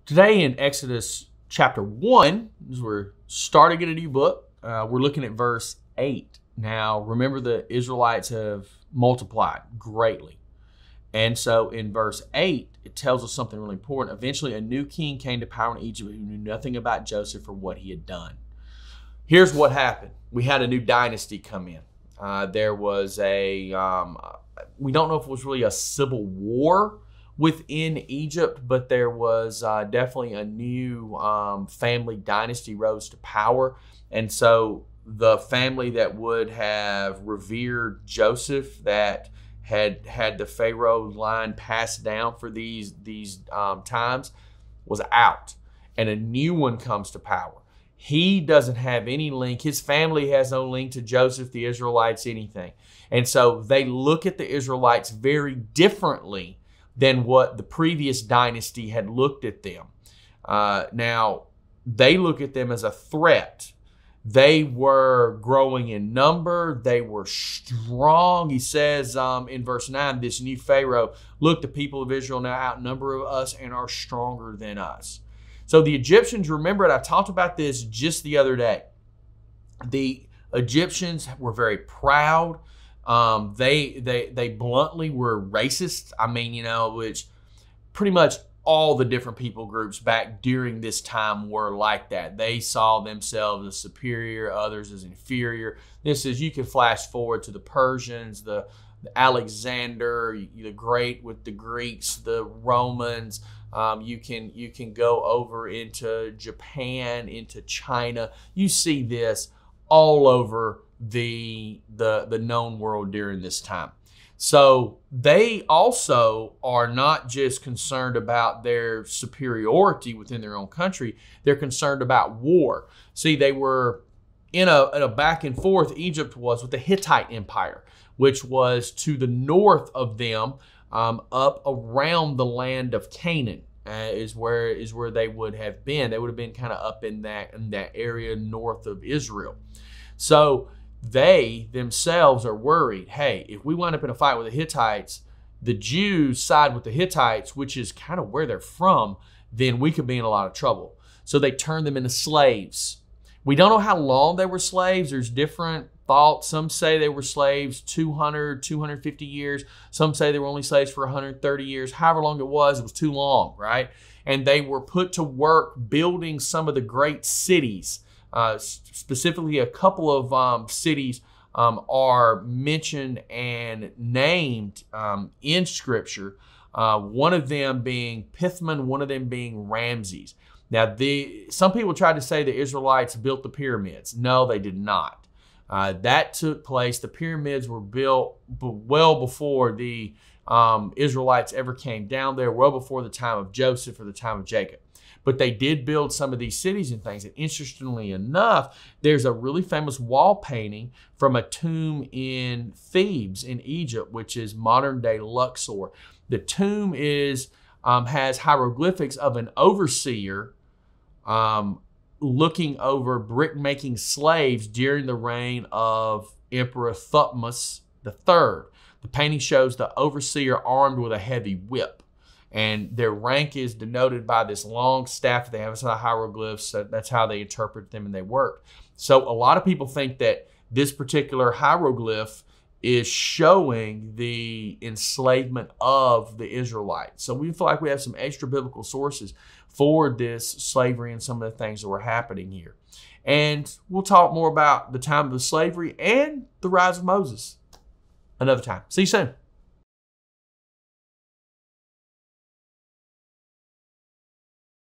Today in Exodus chapter 1, as we're starting in a new book, we're looking at verse 8. Now, remember the Israelites have multiplied greatly. And so in verse 8, it tells us something really important. Eventually, a new king came to power in Egypt who knew nothing about Joseph or what he had done. Here's what happened. We had a new dynasty come in. There was we don't know if it was really a civil war within Egypt, but there was definitely a new family dynasty rose to power. And so the family that would have revered Joseph, that had the Pharaoh line passed down for these times, was out. And a new one comes to power. He doesn't have any link. His family has no link to Joseph, the Israelites, anything. And so they look at the Israelites very differently than what the previous dynasty had looked at them. Now, they look at them as a threat. They were growing in number. They were strong. He says in verse 9, this new Pharaoh, look, the people of Israel now outnumber us and are stronger than us. So the Egyptians, remember, I talked about this just the other day. The Egyptians were very proud. They bluntly were racist. I mean, which pretty much all the different people groups back during this time were like that. They saw themselves as superior, others as inferior. This is, you can flash forward to the Persians, the Alexander the Great with the Greeks, the Romans. You can go over into Japan, into China. You see this all over the known world during this time. So they also are not just concerned about their superiority within their own country. They're concerned about war. See, they were in a back and forth. Egypt was with the Hittite Empire, which was to the north of them, up around the land of Canaan. Is where they would have been. They would have been kind of up in that area north of Israel. So they themselves are worried, hey, if we wind up in a fight with the Hittites, the Jews side with the Hittites, which is kind of where they're from, then we could be in a lot of trouble. So they turned them into slaves. We don't know how long they were slaves. There's different thoughts. Some say they were slaves 200, 250 years. Some say they were only slaves for 130 years. However long it was too long, right? And they were put to work building some of the great cities. Specifically, a couple of cities are mentioned and named in Scripture. One of them being Pithman, one of them being Ramses. Now, some people try to say the Israelites built the pyramids. No, they did not. That took place. The pyramids were built well before the Israelites ever came down there, well before the time of Joseph or the time of Jacob. But they did build some of these cities and things. And interestingly enough, there's a really famous wall painting from a tomb in Thebes in Egypt, which is modern-day Luxor. The tomb has hieroglyphics of an overseer looking over brick-making slaves during the reign of Emperor Thutmose III. The painting shows the overseer armed with a heavy whip, and their rank is denoted by this long staff that they have. It's the hieroglyphs. So that's how they interpret them and they work. So a lot of people think that this particular hieroglyph is showing the enslavement of the Israelites. So we feel like we have some extra biblical sources for this slavery and some of the things that were happening here. And we'll talk more about the time of the slavery and the rise of Moses another time. See you soon.